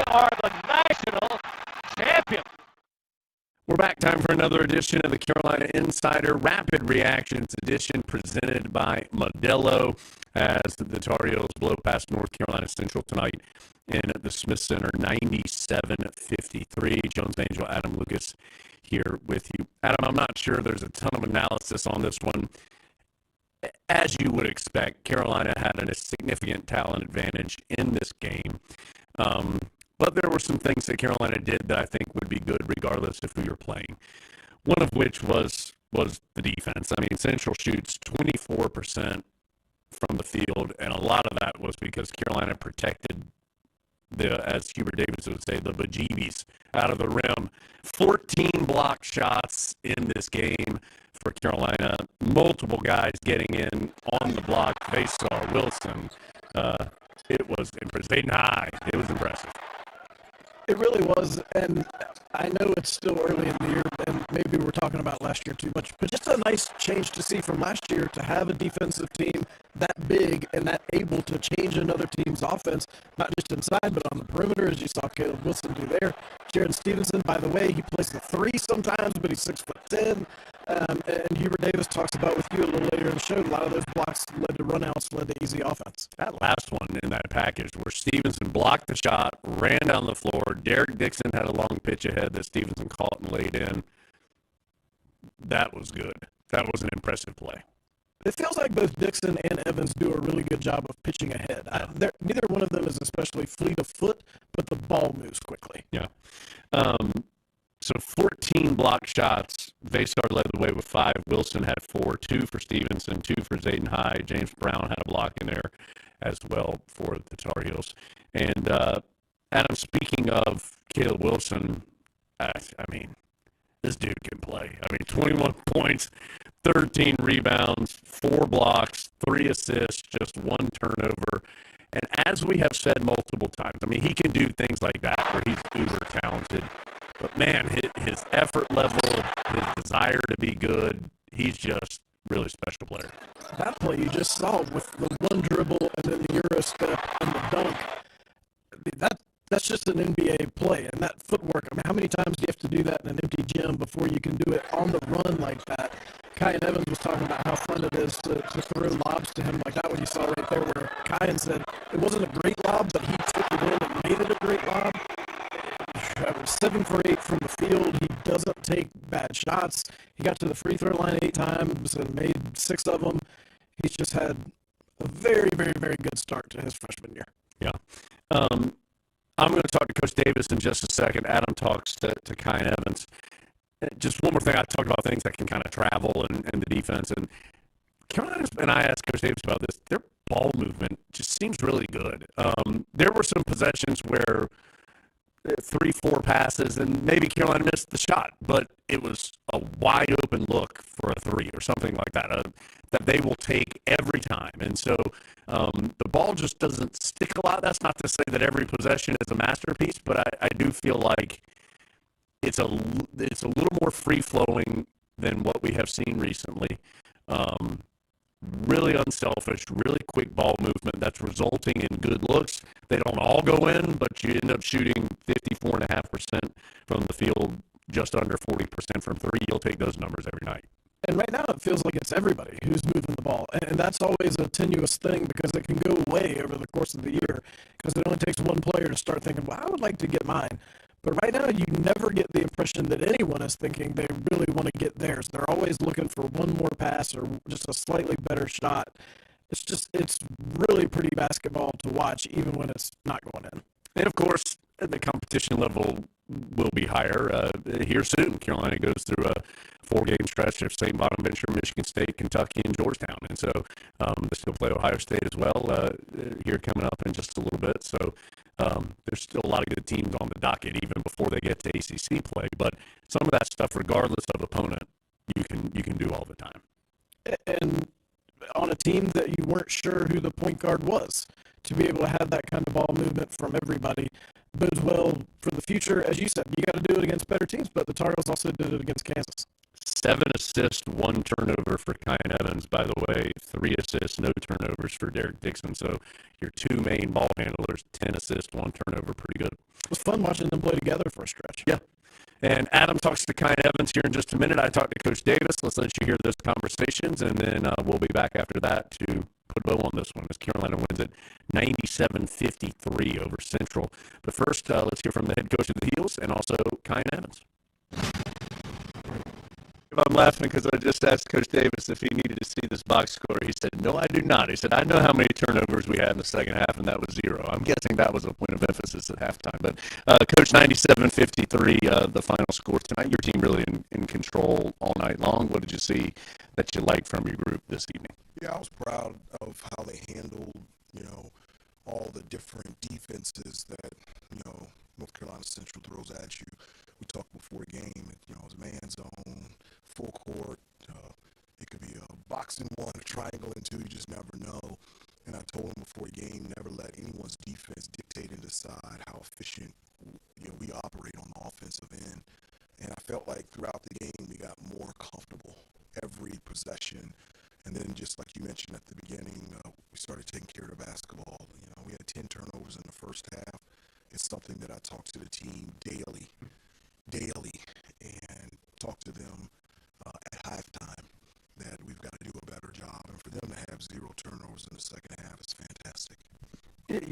are the national champions. We're back. Time for another edition of the Carolina Insider Rapid Reactions edition presented by Modelo as the Tar Heels blow past North Carolina Central tonight in the Smith Center 97-53. Jones Angell Adam Lucas here with you. Adam, I'm not sure there's a ton of analysis on this one. As you would expect, Carolina had a significant talent advantage in this game. But there were some things that Carolina did that I think would be good regardless of who you're playing. One of which was the defense. I mean, Central shoots 24% from the field, and a lot of that was because Carolina protected as Hubert Davis would say, the bejeebies out of the rim. 14 block shots in this game for Carolina. Multiple guys getting in on the block. They saw Wilson. It was impressive. It was impressive. It really was, and I know it's still early in the year, and maybe we're talking about last year too much, but just a nice change to see from last year to have a defensive team that big and that able to change another team's offense, not just inside, but on the perimeter, as you saw Caleb Wilson do there. Jaron Stevenson, by the way, he plays the three sometimes, but he's 6'10". And Hubert Davis talks about with you a little later in the show, a lot of those blocks led to runouts, led to easy offense. That last one in that package where Stevenson blocked the shot, ran down the floor. Derek Dixon had a long pitch ahead that Stevenson caught and laid in. That was good. That was an impressive play. It feels like both Dixon and Evans do a really good job of pitching ahead. Neither one of them is especially fleet of foot, but the ball moves quickly. Yeah. So 14 block shots. Vaysar led the way with 5. Wilson had 4, 2 for Stevenson, 2 for Zayden High. James Brown had a block in there as well for the Tar Heels. And Adam, speaking of Caleb Wilson, I mean, this dude can play. I mean, 21 points, 13 rebounds, 4 blocks, 3 assists, just 1 turnover. And as we have said multiple times, I mean, he can do things like that where he's uber talented. But, man, his effort level, his desire to be good, he's just really special player. That play you just saw with the one dribble and then the Euro step and the dunk, that's just an NBA play. And that footwork, I mean, how many times do you have to do that in an empty gym before you can do it on the run like that? Kyan Evans was talking about how fun it is to throw lobs to him like that one you saw right there where Kyan said it wasn't a great lob, but he took it in and made it a great lob. 7 for 8 from the field. He doesn't take bad shots. He got to the free throw line 8 times and made 6 of them. He's just had a very, very, very good start to his freshman year. Yeah. I'm going to talk to Coach Davis in just a second. Adam talks to Kyan Evans. Just one more thing. I talked about things that can kind of travel and the defense. And Carolina's, and I asked Coach Davis about this, their ball movement just seems really good. There were some possessions where 3-4 passes, and maybe Carolina missed the shot, but it was a wide open look for a 3 or something like that, that they will take every time. And so the ball just doesn't stick a lot. That's not to say that every possession is a masterpiece, but I do feel like it's a little more free-flowing than what we have seen recently. Really unselfish, really quick ball movement that's resulting in good looks. They don't all go in, but you end up shooting 54.5% from the field, just under 40% from 3. You'll take those numbers every night. And right now it feels like it's everybody who's moving the ball. And that's always a tenuous thing because it can go away over the course of the year because it only takes one player to start thinking, well, I would like to get mine. But right now, you never get the impression that anyone is thinking they really want to get theirs. They're always looking for one more pass or just a slightly better shot. It's really pretty basketball to watch, even when it's not going in. And, of course, the competition level will be higher here soon. Carolina goes through a 4-game stretch of St. Bonaventure, Michigan State, Kentucky, and Georgetown. And so they still play Ohio State as well here coming up in just a little bit. So there's still a lot of good teams on the docket even before they get to ACC play. But some of that stuff, regardless of opponent, you can do all the time. And on a team that you weren't sure who the point guard was, to be able to have that kind of ball movement from everybody bodes well for the future. As you said, you got to do it against better teams, but the Tar Heels also did it against Kansas. 7 assists, 1 turnover for Kyan Evans, by the way. 3 assists, no turnovers for Derek Dixon. So your 2 main ball handlers, 10 assists, 1 turnover, pretty good. It was fun watching them play together for a stretch. Yeah. And Adam talks to Kyan Evans here in just a minute. I talked to Coach Davis. Let's let you hear those conversations, and then we'll be back after that to put a bow on this one as Carolina wins it 97-53 over Central. But first, let's hear from the head coach of the Heels and also Kyan Evans. I'm laughing because I just asked Coach Davis if he needed to see this box score. He said, no, I do not. He said, I know how many turnovers we had in the second half, and that was 0. I'm guessing that was a point of emphasis at halftime. But, Coach, 97-53, the final score tonight. Your team really in control all night long. What did you see that you liked from your group this evening? Yeah, I was proud of how they handled, all the different defenses that, North Carolina Central throws at you. We talked before the game, it's man zone, full court. It could be a boxing one, a triangle and 2. You just never know. And I told them before the game, never let anyone's defense dictate and decide how efficient we operate on the offensive end. And I felt like throughout the game, we got more comfortable every possession. And then just like you mentioned at the beginning, we started taking care of the basketball. We had 10 turnovers in the first half. It's something that I talk to the team daily, and talk to them at halftime that we've got to do a better job. And for them to have 0 turnovers in the second half is fantastic.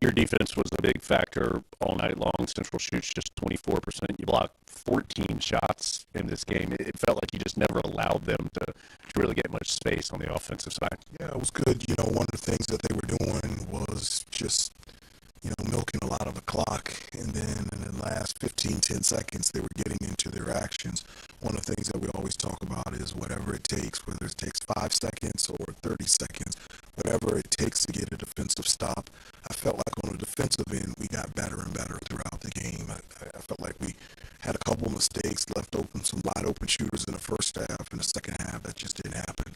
Your defense was a big factor all night long. Central shoots just 24%. You blocked 14 shots in this game. It felt like you just never allowed them to really get much space on the offensive side. Yeah, it was good. One of the things that they were doing was just, milking a lot of the clock. And then in the last 10 seconds, they were getting into their actions. One of the things that we always talk about is whatever it takes, whether it takes 5 seconds or 30 seconds, whatever it takes to get a defensive stop. I felt like on the defensive end, we got better and better throughout the game. I felt like we had a couple of mistakes, left open some wide open shooters in the first half. In the second half, that just didn't happen.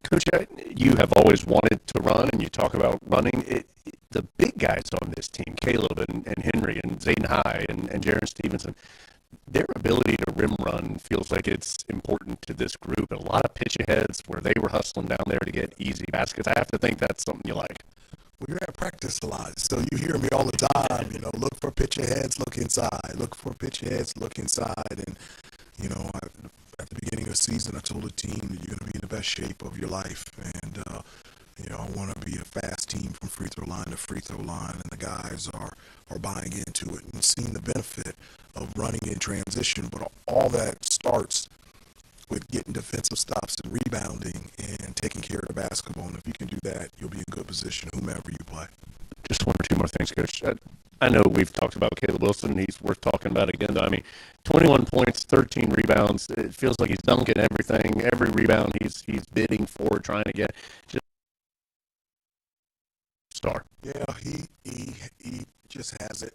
Coach, you have always wanted to run, and you talk about running. The big guys on this team, Caleb and Henry and Zayden High and Jaron Stevenson, their ability to rim run feels like it's important to this group. And a lot of pitch aheads where they were hustling down there to get easy baskets. I have to think that's something you like. We're at practice a lot, so you hear me all the time, look for pitch aheads, look inside, look for pitch aheads, look inside. And, at the beginning of the season, I told the team that you're going to be in the best shape of your life. And, I want to be a fast team from free throw line to free throw line. And the guys are buying into it and seeing the benefit of running in transition. But all that starts with getting defensive stops and rebounding and taking care of the basketball. And if you can do that, you'll be in good position whomever you play. Just 1 or 2 more things, Coach. I know we've talked about Caleb Wilson. He's worth talking about again, though. 21 points, 13 rebounds. It feels like he's dunking everything. Every rebound he's bidding for, trying to get just star. Yeah, he just has it.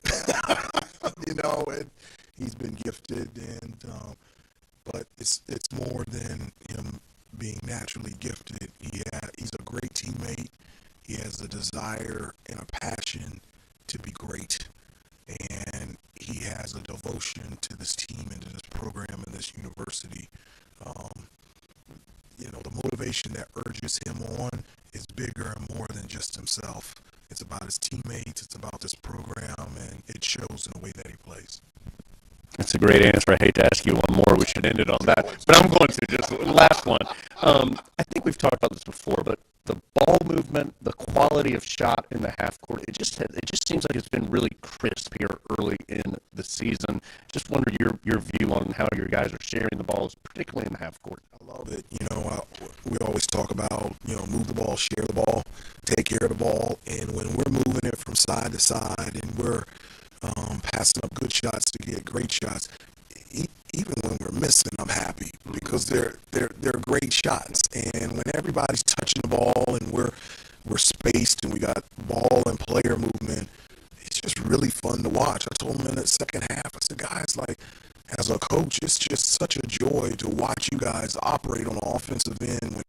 And he's been gifted, and but it's more than him being naturally gifted. He's a great teammate. He has a desire and a passion to be great, and he has a devotion to this team and to this program and this university. The motivation that urges him on is bigger and more than just himself. It's about his teammates. It's about this program, and it shows in the way that he plays. That's a great answer. I hate to ask you one more. We should end it on that, but I'm going to. Just last one. I think we've talked about this before, but the ball movement, the quality of shot in the half court, it just seems like it's been really crisp here early in the season. Just wonder your view on how your guys are sharing the balls, particularly in the half court. I love it. We always talk about, move the ball, share the ball, take care of the ball. And when we're moving it from side to side and we're passing up good shots to get great shots, even when we're missing, I'm happy because they're great shots. And when everybody's touching the ball and we're spaced and we got ball and player movement, it's just really fun to watch. I told them in the second half, I said, guys, as a coach, it's just such a joy to watch you guys operate on the offensive end.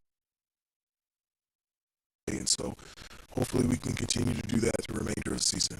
And so hopefully we can continue to do that the remainder of the season.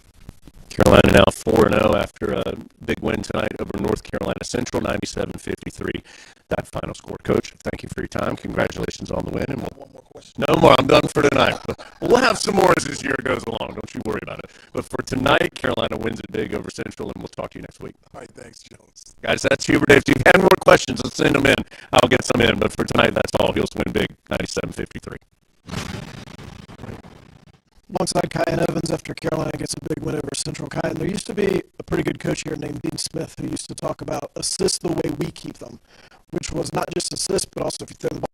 Carolina now 4-0 after a big win tonight over North Carolina Central, 97-53. That final score. Coach, thank you for your time. Congratulations on the win. And One more question. no more. I'm done for tonight. We'll have some more as this year goes along. Don't you worry about it. But for tonight, Carolina wins it big over Central, and we'll talk to you next week. All right, thanks, Jones. Guys, that's Hubert. If you've had more questions, let's send them in. I'll get some in. But for tonight, that's all. Heels win big, 97-53. Alongside Kyan Evans after Carolina gets a big win over Central. Kyan, there used to be a pretty good coach here named Dean Smith who used to talk about assists the way we keep them, which was not just assists, but also if you throw the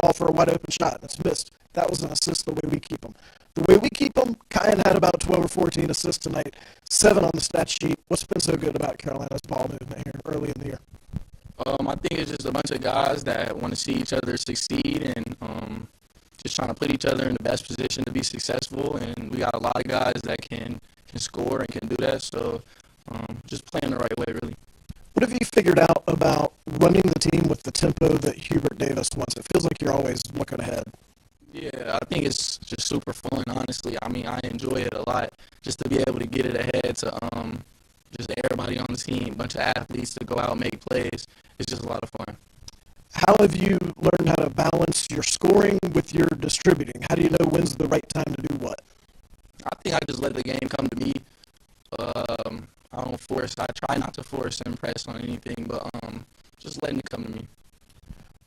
ball for a wide open shot and it's missed, that was an assist the way we keep them. The way we keep them, Kyan had about 12 or 14 assists tonight, 7 on the stat sheet. What's been so good about Carolina's ball movement here early in the year? I think it's just a bunch of guys that want to see each other succeed and just trying to put each other in the best position to be successful. And we got a lot of guys that can score and can do that. So just playing the right way, really. What have you figured out about running the team with the tempo that Hubert Davis wants? It feels like you're always looking ahead. Yeah, I think it's just super fun, honestly. I mean, I enjoy it a lot just to be able to get it ahead to just everybody on the team, a bunch of athletes to go out and make plays. It's just a lot of fun. How have you learned how to balance your scoring with your distributing? How do you know when's the right time to do what? I think I just let the game come to me. I don't force. I try not to force and press on anything, but just letting it come to me.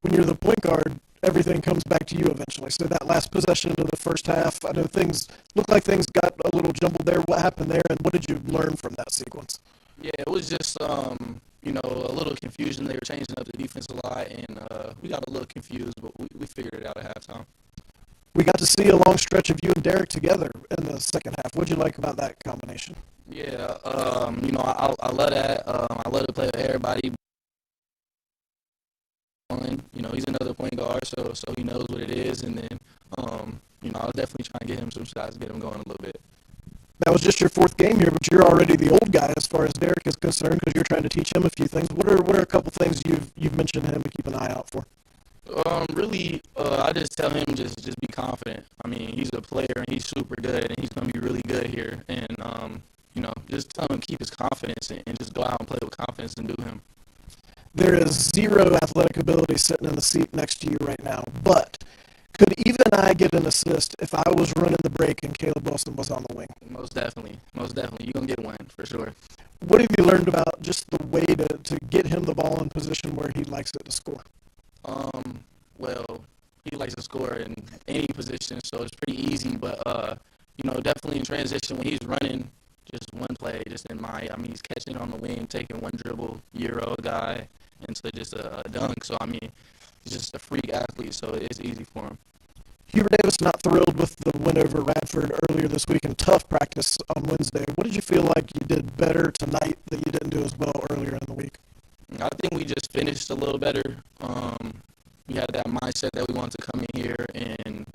When you're the point guard, everything comes back to you eventually. So that last possession of the first half, I know things looked like things got a little jumbled there. What happened there, and what did you learn from that sequence? Yeah, it was just a little confusion. They were changing up the defense a lot, and we got a little confused, but we figured it out at halftime. We got to see a long stretch of you and Derek together in the second half. What did you like about that combination? Yeah, I love that. I love to play with everybody. He's another point guard, so he knows what it is. And then, I'll definitely try and get him some shots, get him going a little bit. That was just your 4th game here, but you're already the old guy as far as Derek is concerned because you're trying to teach him a few things. What are a couple things you've mentioned to him to keep an eye out for? I just tell him just be confident. I mean, he's a player and he's super good and he's going to be really good here. And, just tell him to keep his confidence and just go out and play with confidence and do him. There is zero athletic ability sitting in the seat next to you right now, but could even I get an assist if I was running the break and Caleb Wilson was on the wing? Most definitely. You're going to get one for sure. What have you learned about just the way to get him the ball in position where he likes it to score? Well, he likes to score in any position, so it's pretty easy. But, definitely in transition when he's running, just one play, just he's catching on the wing, taking one dribble, Euro guy, into just a dunk. So, he's just a freak athlete, so it's easy for him. Hubert Davis not thrilled with the win over Radford earlier this week in tough practice on Wednesday. What did you feel like you did better tonight that you didn't do as well earlier in the week? I think we just finished a little better. We had that mindset that we wanted to come in here and,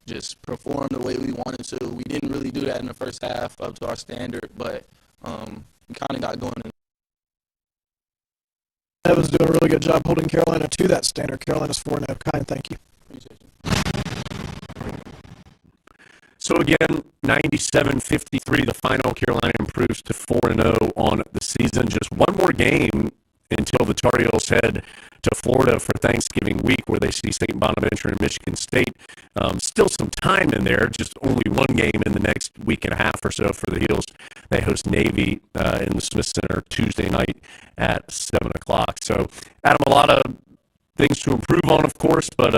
just perform the way we wanted to. We didn't really do that in the first half up to our standard, but we kind of got going. Evans doing a really good job holding Carolina to that standard. Carolina's 4-0. Kyan, thank you. Appreciate you. So again, 97-53, the final. Carolina improves to 4-0 on the season. Just one more game until the Tar Heels head to Florida for Thanksgiving week, where they see St. Bonaventure and Michigan State. Still some time in there, just only one game in the next week and a half or so for the Heels. They host Navy in the Smith Center Tuesday night at 7 o'clock. So, Adam, a lot of things to improve on, of course, but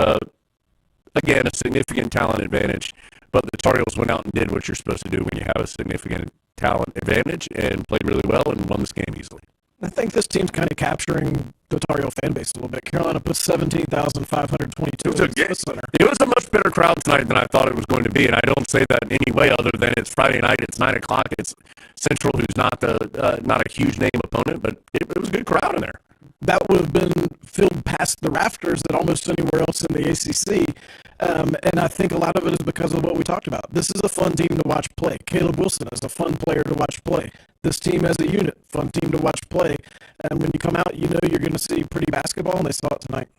again, a significant talent advantage. But the Tar Heels went out and did what you're supposed to do when you have a significant talent advantage and played really well and won this game easily. I think this team's kind of capturing the Tar Heel fan base a little bit. Carolina put 17,522 in the Smith Center. It was a much better crowd tonight than I thought it was going to be, and I don't say that in any way other than it's Friday night, it's 9 o'clock, it's Central, who's not a huge name opponent, but it was a good crowd in there. That would have been filled past the rafters at almost anywhere else in the ACC. And I think a lot of it is because of what we talked about. This is a fun team to watch play. Caleb Wilson is a fun player to watch play. This team as a unit, fun team to watch play. And when you come out, you know you're going to see pretty basketball, and they saw it tonight.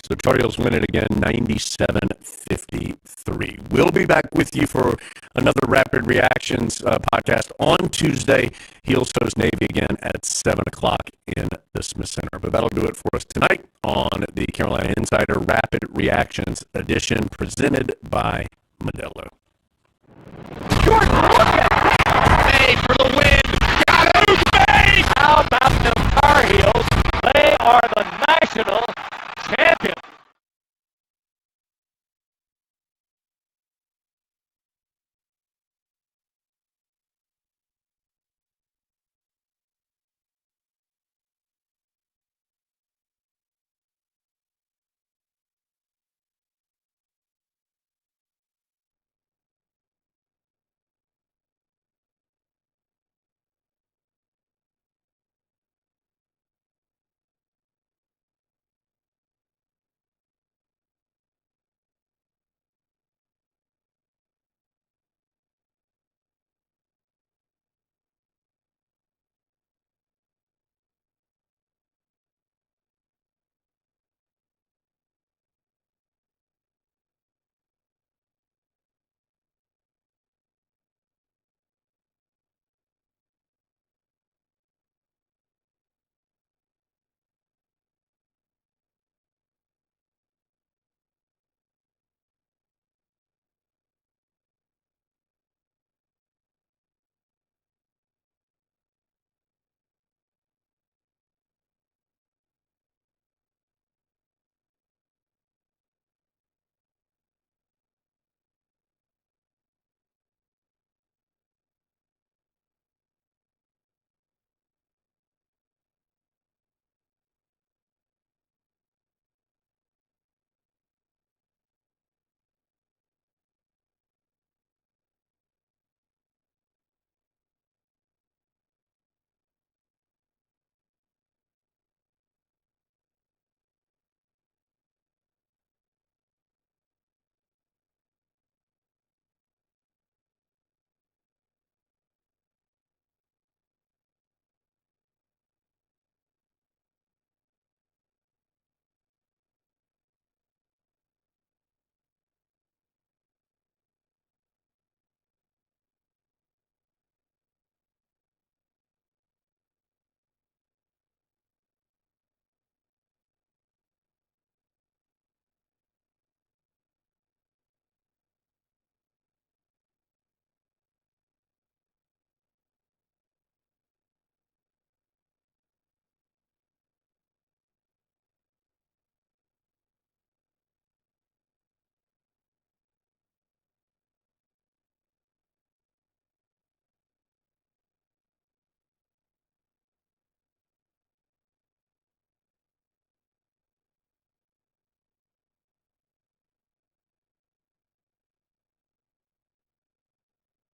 So Tar Heels win it again, 97-53. We'll be back with you for another Rapid Reactions podcast on Tuesday. Heels host Navy again at 7 o'clock in the Smith Center. But that'll do it for us tonight on the Carolina Insider Rapid Reactions edition presented by Modelo. Jordan, look at that! Hey, for the